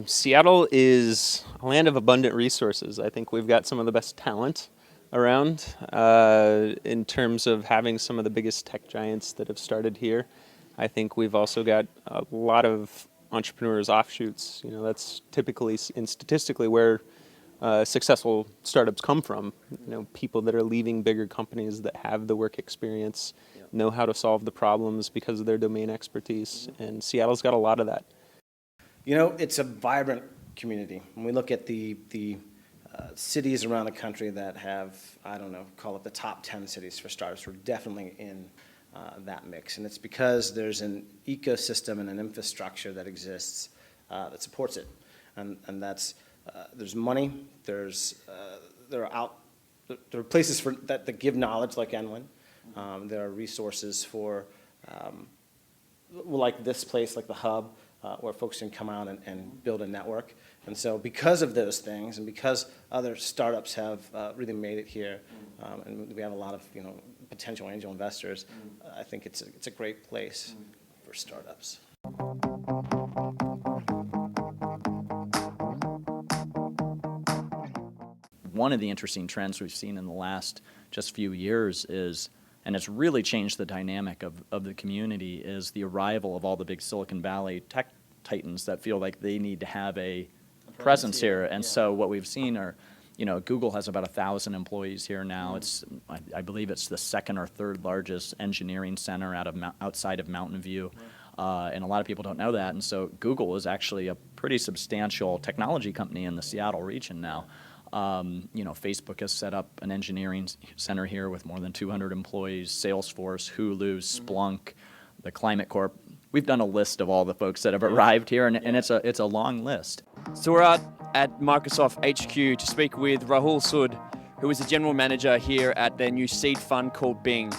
Seattle is a land of abundant resources. I think we've got some of the best talent around in terms of having some of the biggest tech giants that have started here. I think we've also got a lot of entrepreneurs offshoots. You know, that's typically and statistically where successful startups come from. You know, people that are leaving bigger companies that have the work experience, know how to solve the problems because of their domain expertise, and Seattle's got a lot of that. You know, it's a vibrant community. When we look at the cities around the country that have, I don't know, call it the top 10 cities for startups, we're definitely in that mix. And it's because there's an ecosystem and an infrastructure that exists that supports it. And that's, there's money, there are places that give knowledge like Enwin. There are resources for, like this place, like the hub, where folks can come out and build a network. And so because of those things, and because other startups have really made it here, and we have a lot of potential angel investors, I think it's a great place for startups. One of the interesting trends we've seen in the last just few years is, and it's really changed the dynamic of the community, is the arrival of all the big Silicon Valley tech titans that feel like they need to have a presence here. And so what we've seen are, Google has about 1,000 employees here now. It's, I believe it's the second or third largest engineering center outside of Mountain View. And a lot of people don't know that. And so Google is actually a pretty substantial technology company in the Seattle region now. Facebook has set up an engineering center here with more than 200 employees, Salesforce, Hulu, Splunk, the Climate Corp. We've done a list of all the folks that have arrived here, and it's a long list. So we're out at Microsoft HQ to speak with Rahul Sood, who is the general manager here at their new seed fund called Bing.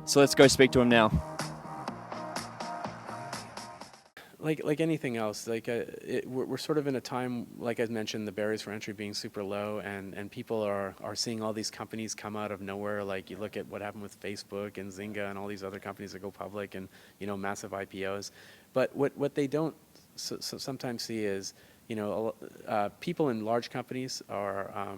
So let's go speak to him now. Like anything else, we're sort of in a time, like I mentioned, the barriers for entry being super low, and people are seeing all these companies come out of nowhere. Like you look at what happened with Facebook and Zynga and all these other companies that go public, and massive IPOs. But what they don't sometimes see is people in large companies are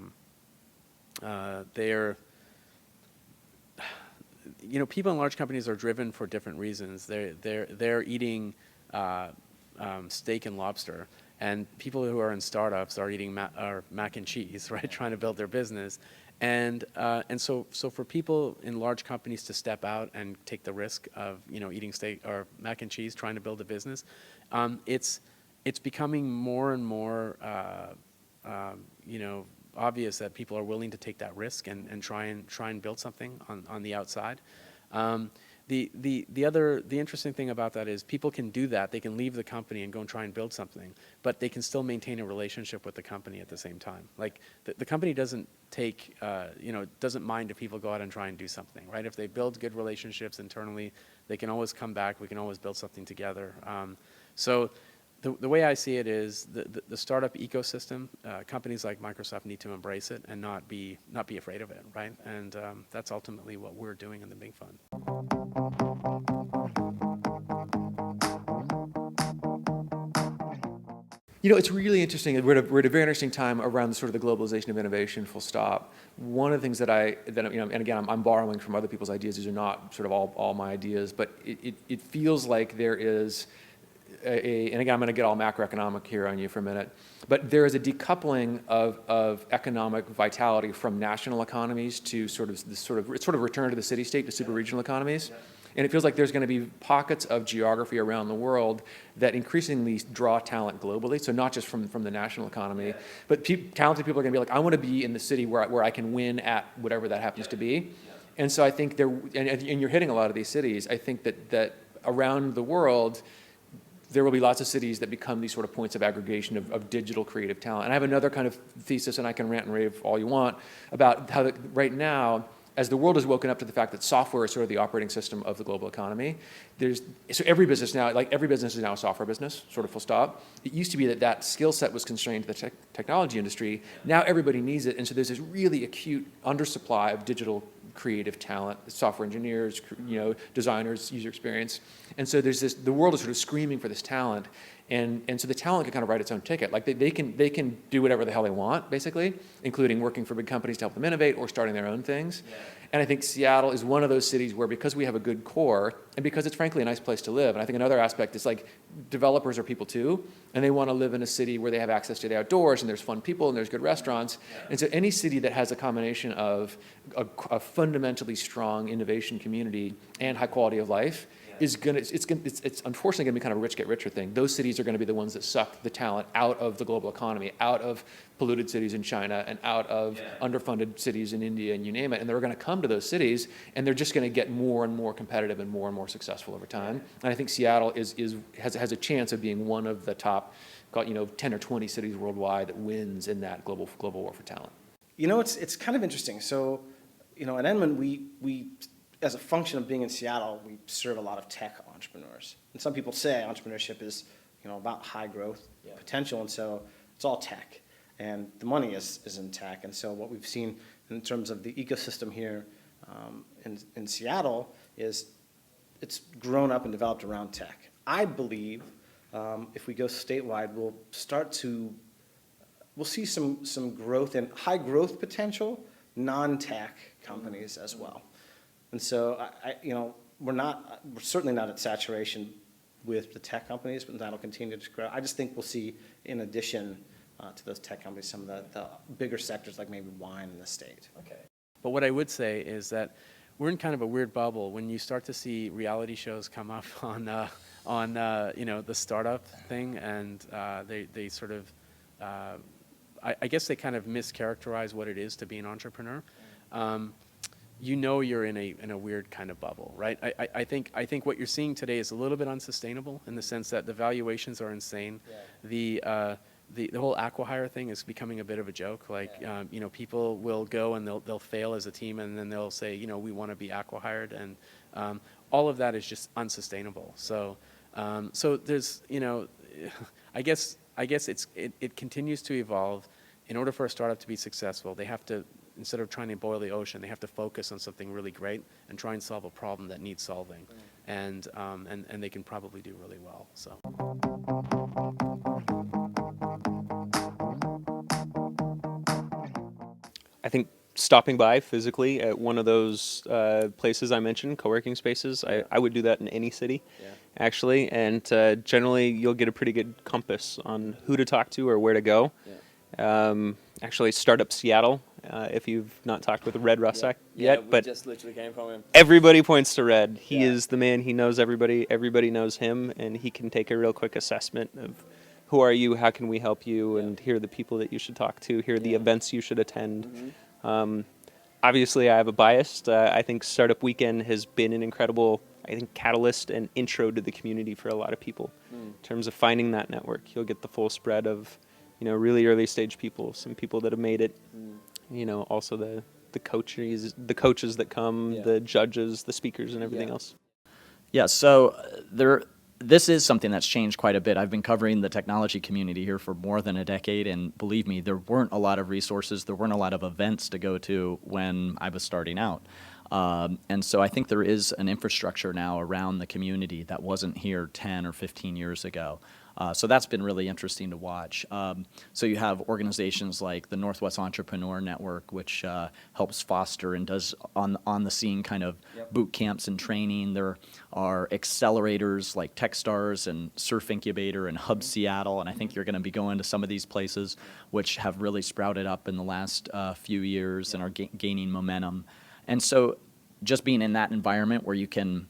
people in large companies are driven for different reasons. They're eating steak and lobster, and people who are in startups are eating mac and cheese, right? Trying to build their business, and so for people in large companies to step out and take the risk of eating steak or mac and cheese, trying to build a business, it's becoming more and more obvious that people are willing to take that risk and try and build something on the outside. The interesting thing about that is people can do that. They can leave the company and go and try and build something, but they can still maintain a relationship with the company at the same time. Like the company doesn't doesn't mind if people go out and try and do something, right? If they build good relationships internally, they can always come back. We can always build something together. So the way I see it is the startup ecosystem, companies like Microsoft need to embrace it and not be afraid of it, right? And that's ultimately what we're doing in the Bing Fund. It's really interesting. We're at a very interesting time around the sort of the globalization of innovation, full stop. One of the things that and again, I'm borrowing from other people's ideas. These are not sort of all my ideas, but it feels like there is and again, I'm going to get all macroeconomic here on you for a minute, but there is a decoupling of economic vitality from national economies to sort of return to the city-state, to super-regional economies. And it feels like there's going to be pockets of geography around the world that increasingly draw talent globally. So not just from the national economy, but talented people are going to be like, I want to be in the city where I can win at whatever that happens to be. And so I think and you're hitting a lot of these cities. I think that around the world, there will be lots of cities that become these sort of points of aggregation of digital creative talent. And I have another kind of thesis, and I can rant and rave all you want, about how right now, as the world has woken up to the fact that software is sort of the operating system of the global economy, so every business now, every business is now a software business, sort of full stop. It used to be that skill set was constrained to the technology industry. Now everybody needs it, and so there's this really acute undersupply of digital creative talent, software engineers, designers, user experience. And so the world is sort of screaming for this talent. And so the talent can kind of write its own ticket. Like they can do whatever the hell they want, basically, including working for big companies to help them innovate or starting their own things. Yeah. And I think Seattle is one of those cities where, because we have a good core and because it's frankly a nice place to live, and I think another aspect is like developers are people too, and they want to live in a city where they have access to the outdoors and there's fun people and there's good restaurants. Yeah. And so any city that has a combination of a fundamentally strong innovation community and high quality of life is it's unfortunately going to be kind of a rich get richer thing. Those cities are going to be the ones that suck the talent out of the global economy, out of polluted cities in China and out of underfunded cities in India and you name it. And they're going to come to those cities and they're just going to get more and more competitive and more successful over time. And I think Seattle has a chance of being one of the top 10 or 20 cities worldwide that wins in that global war for talent. It's kind of interesting. So, at Enman, we as a function of being in Seattle, we serve a lot of tech entrepreneurs. And some people say entrepreneurship is, about high growth potential, and so it's all tech. And the money is in tech. And so what we've seen in terms of the ecosystem here in Seattle is it's grown up and developed around tech. I believe if we go statewide, we'll see some growth in high growth potential non-tech companies as well. And so, we're certainly not at saturation with the tech companies, but that'll continue to grow. I just think we'll see, in addition to those tech companies, some of the bigger sectors like maybe wine in the state. Okay. But what I would say is that we're in kind of a weird bubble when you start to see reality shows come up on the startup thing, and they sort of, I guess they kind of mischaracterize what it is to be an entrepreneur. You're in a weird kind of bubble, right? I think what you're seeing today is a little bit unsustainable in the sense that the valuations are insane. Yeah. The whole acqui-hire thing is becoming a bit of a joke. Like, people will go and they'll fail as a team, and then they'll say, we want to be acqui-hired, and all of that is just unsustainable. So there's, I guess it continues to evolve. In order for a startup to be successful, they have to, instead of trying to boil the ocean, they have to focus on something really great and try and solve a problem that needs solving. And they can probably do really well. So. I think stopping by physically at one of those places I mentioned, co-working spaces, I would do that in any city, actually. And generally, you'll get a pretty good compass on who to talk to or where to go. Actually, Startup Seattle, if you've not talked with Red Rossi yet, but just literally came from him. Everybody points to Red. He is the man. He knows everybody. Everybody knows him, and he can take a real quick assessment of who are you, how can we help you, and here are the people that you should talk to, here are the events you should attend. Obviously, I have a bias. I think Startup Weekend has been an incredible, catalyst and intro to the community for a lot of people. In terms of finding that network, you'll get the full spread of, really early stage people, some people that have made it, also the coaches that come, the judges, the speakers, and everything else. Yeah, so this is something that's changed quite a bit. I've been covering the technology community here for more than a decade, and believe me, there weren't a lot of resources, there weren't a lot of events to go to when I was starting out. And so I think there is an infrastructure now around the community that wasn't here 10 or 15 years ago. So that's been really interesting to watch. So you have organizations like the Northwest Entrepreneur Network, which helps foster and does on the scene kind of boot camps and training. There are accelerators like Techstars and Surf Incubator and Hub Seattle, and I think you're going to be going to some of these places which have really sprouted up in the last few years and are gaining momentum. And so just being in that environment where you can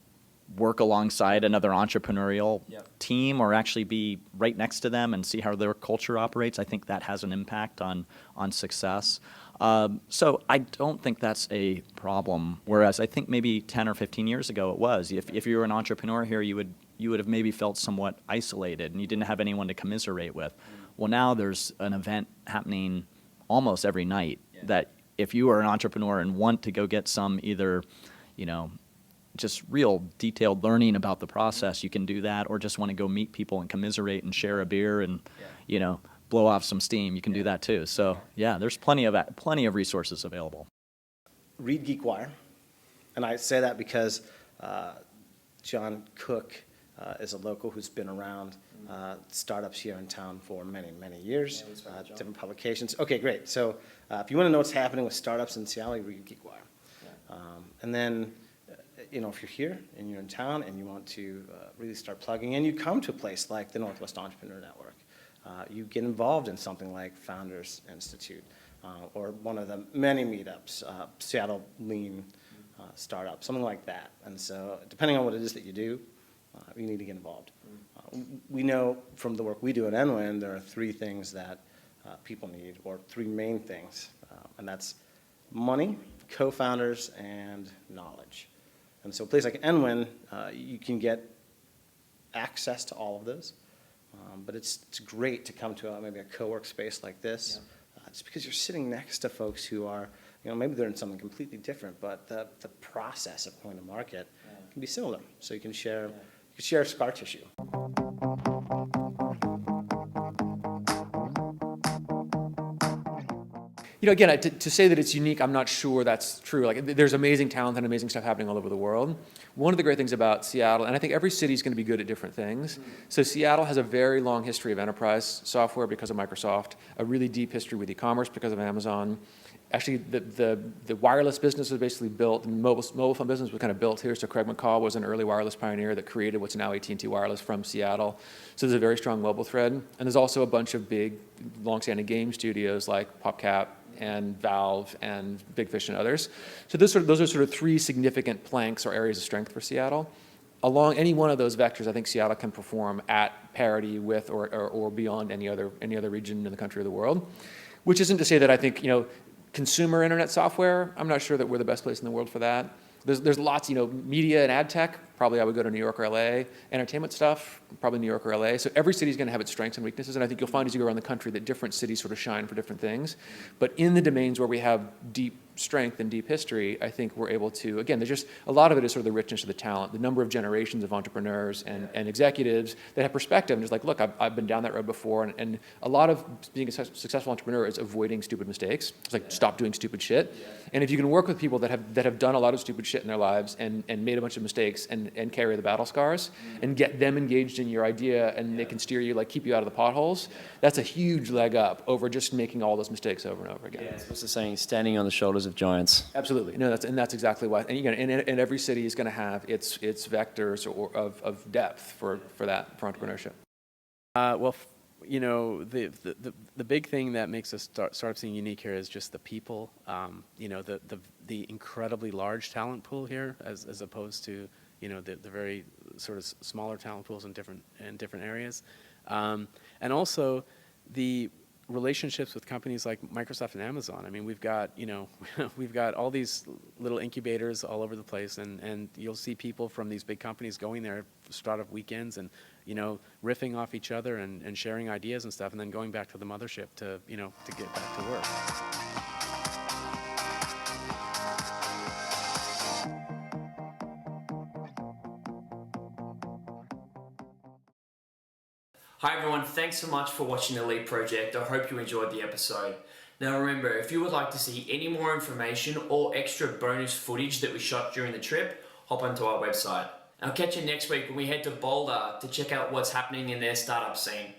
work alongside another entrepreneurial team or actually be right next to them and see how their culture operates, I think that has an impact on success. So I don't think that's a problem, whereas I think maybe 10 or 15 years ago it was. If you were an entrepreneur here, you would have maybe felt somewhat isolated and you didn't have anyone to commiserate with. Well, now there's an event happening almost every night that if you are an entrepreneur and want to go get some either, just real detailed learning about the process, you can do that, or just want to go meet people and commiserate and share a beer and, blow off some steam, you can do that too. So, there's plenty of resources available. Read GeekWire. And I say that because John Cook is a local who's been around startups here in town for many, many years, different publications. Okay, great. So if you want to know what's happening with startups in Seattle, you read GeekWire. And then, if you're here and you're in town and you want to really start plugging in, you come to a place like the Northwest Entrepreneur Network. You get involved in something like Founders Institute or one of the many meetups, Seattle Lean Startup, something like that. And so depending on what it is that you do, you need to get involved. We know from the work we do at NWIN, there are three things that people need, or three main things, and that's money, co-founders, and knowledge. And so a place like NWIN, you can get access to all of those, but it's great to come to maybe a co-work space like this, just because you're sitting next to folks who are, maybe they're in something completely different, but the process of going to market can be similar. So you can share scar tissue. Again, to say that it's unique, I'm not sure that's true. Like, there's amazing talent and amazing stuff happening all over the world. One of the great things about Seattle, and I think every city is going to be good at different things. So Seattle has a very long history of enterprise software because of Microsoft, a really deep history with e-commerce because of Amazon. Actually, the wireless business was basically built, the mobile phone business was kind of built here. So Craig McCaw was an early wireless pioneer that created what's now AT&T Wireless from Seattle. So there's a very strong mobile thread. And there's also a bunch of big, long-standing game studios like PopCap and Valve and Big Fish and others. So those are sort of three significant planks or areas of strength for Seattle. Along any one of those vectors, I think Seattle can perform at parity with or beyond any other region in the country or the world. Which isn't to say that I think, consumer internet software, I'm not sure that we're the best place in the world for that. There's lots, media and ad tech, probably I would go to New York or LA. Entertainment stuff, probably New York or LA. So every city's going to have its strengths and weaknesses, and I think you'll find as you go around the country that different cities sort of shine for different things. But in the domains where we have deep strength and deep history, I think we're able to, again, there's just, a lot of it is sort of the richness of the talent, the number of generations of entrepreneurs and executives that have perspective and just like, look, I've been down that road before, and a lot of being a successful entrepreneur is avoiding stupid mistakes. It's like, stop doing stupid shit. And if you can work with people that have done a lot of stupid shit in their lives and made a bunch of mistakes and carry the battle scars and get them engaged in your idea and they can steer you, like keep you out of the potholes, that's a huge leg up over just making all those mistakes over and over again. Yeah, it's what's the saying, standing on the shoulders of giants. Absolutely. No, that's exactly why. And every city is going to have its vectors of depth for entrepreneurship. The big thing that makes us startup scene unique here is just the people. The incredibly large talent pool here, as opposed to the very sort of smaller talent pools in different areas, and also the relationships with companies like Microsoft and Amazon. I mean, we've got we've got all these little incubators all over the place, and you'll see people from these big companies going there for startup weekends and riffing off each other and sharing ideas and stuff, and then going back to the mothership to get back to work. Hi everyone, thanks so much for watching the LEEAP project. I hope you enjoyed the episode. Now remember, if you would like to see any more information or extra bonus footage that we shot during the trip, hop onto our website. I'll catch you next week when we head to Boulder to check out what's happening in their startup scene.